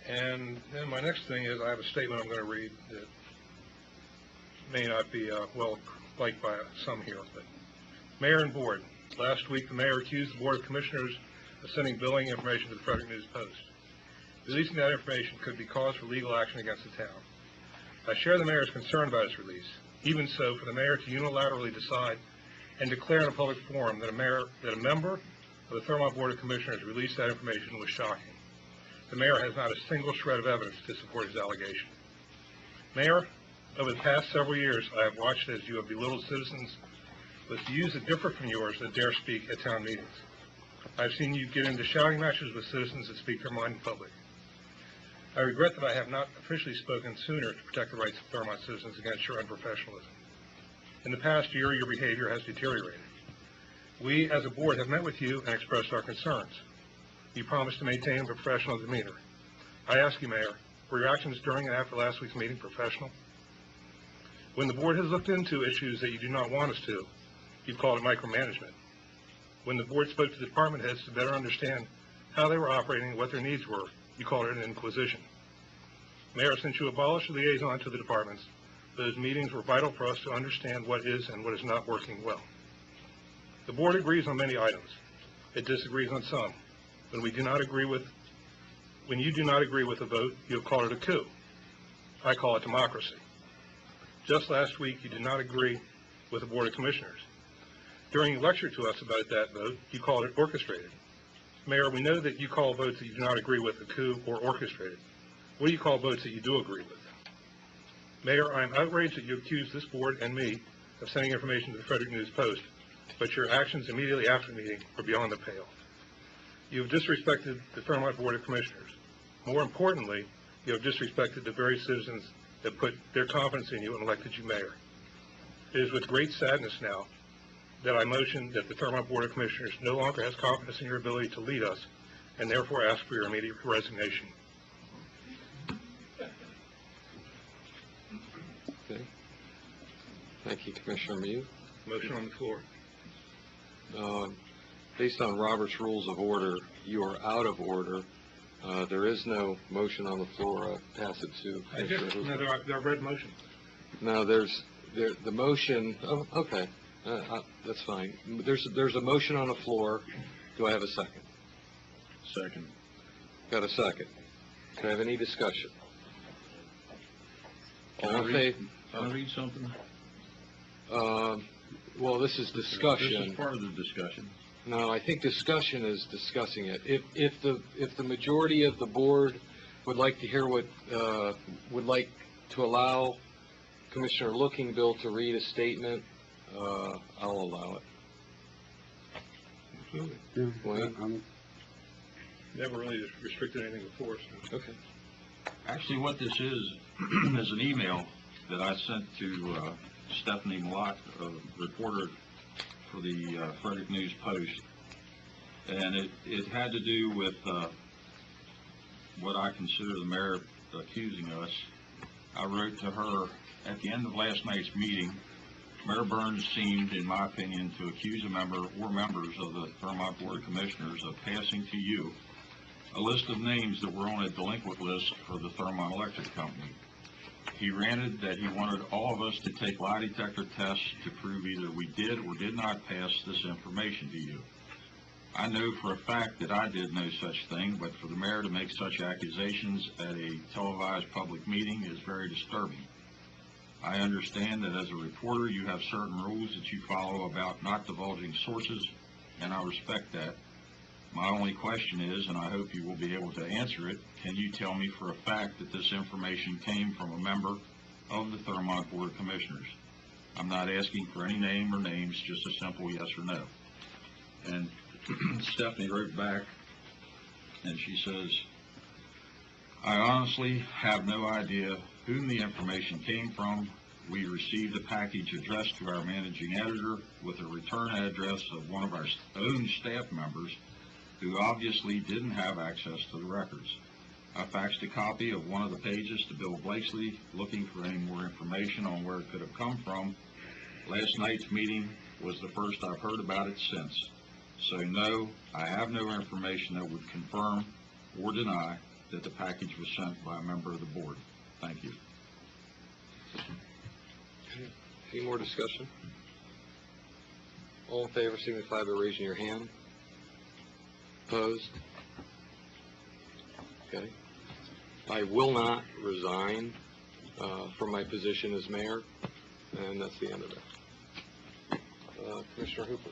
And then my next thing is I have a statement I'm going to read that may not be well liked by some here. But Mayor and Board, last week the Mayor accused the Board of Commissioners of sending billing information to the Frederick News Post. Releasing that information could be cause for legal action against the town. I share the Mayor's concern about its release. Even so, for the Mayor to unilaterally decide and declare in a public forum that a member of the Thurmont Board of Commissioners released that information was shocking. The Mayor has not a single shred of evidence to support his allegation. Mayor, over the past several years, I have watched as you have belittled citizens with views that differ from yours that dare speak at town meetings. I've seen you get into shouting matches with citizens that speak their mind in public. I regret that I have not officially spoken sooner to protect the rights of Thurmont citizens against your unprofessionalism. In the past year, your behavior has deteriorated. We, as a board, have met with you and expressed our concerns. You promised to maintain a professional demeanor. I ask you, Mayor, were your actions during and after last week's meeting professional? When the board has looked into issues that you do not want us to, you've called it micromanagement. When the board spoke to the department heads to better understand how they were operating and what their needs were, you called it an inquisition. Mayor, since you abolished the liaison to the departments, those meetings were vital for us to understand what is and what is not working well. The board agrees on many items. It disagrees on some. When you do not agree with a vote, you have called it a coup. I call it democracy. Just last week, you did not agree with the Board of Commissioners. During your lecture to us about that vote, you called it orchestrated. Mayor, we know that you call votes that you do not agree with a coup or orchestrated. What do you call votes that you do agree with? Mayor, I am outraged that you accuse this board and me of sending information to the Frederick News Post, but your actions immediately after the meeting were beyond the pale. You have disrespected the Thurmont Board of Commissioners. More importantly, you have disrespected the very citizens that put their confidence in you and elected you mayor. It is with great sadness now that I motion that the Thurmont Board of Commissioners no longer has confidence in your ability to lead us, and therefore ask for your immediate resignation. Okay. Thank you, Commissioner Muth. Motion on the floor. Based on Robert's Rules of Order, you are out of order. There is no motion on the floor. Pass it to. I read motion. No, the motion. Oh, okay, that's fine. There's a motion on the floor. Do I have a second? Second. Got a second. Can I have any discussion? Can I read something? Well, this is discussion. This is part of the discussion. No, I think discussion is discussing it. If the majority of the board would like to hear what would like to allow Commissioner Lookingbill to read a statement, I'll allow it. Absolutely. Yeah, Wayne? Never really restricted anything before. So. Okay. Actually, what this is an email that I sent to Stephanie Malott, a reporter for the Frederick News Post, and it had to do with what I consider the mayor accusing us. I wrote to her at the end of last night's meeting. Mayor Burns seemed, in my opinion, to accuse a member or members of the Thurmont Board of Commissioners of passing to you a list of names that were on a delinquent list for the Thurmont Electric Company. He ranted that he wanted all of us to take lie detector tests to prove either we did or did not pass this information to you. I know for a fact that I did no such thing, but for the mayor to make such accusations at a televised public meeting is very disturbing. I understand that as a reporter you have certain rules that you follow about not divulging sources, and I respect that. My only question is, and I hope you will be able to answer it, can you tell me for a fact that this information came from a member of the Thurmont Board of Commissioners? I'm not asking for any name or names, just a simple yes or no. And Stephanie wrote back, and she says, I honestly have no idea whom the information came from. We received a package addressed to our managing editor with a return address of one of our own staff members who obviously didn't have access to the records. I faxed a copy of one of the pages to Bill Blakesley looking for any more information on where it could have come from. Last night's meeting was the first I've heard about it since. So no, I have no information that would confirm or deny that the package was sent by a member of the board. Thank you. Any more discussion? All in favor signify by raising your hand. Opposed? Okay. I will not resign from my position as mayor, and that's the end of it. Commissioner Hooper.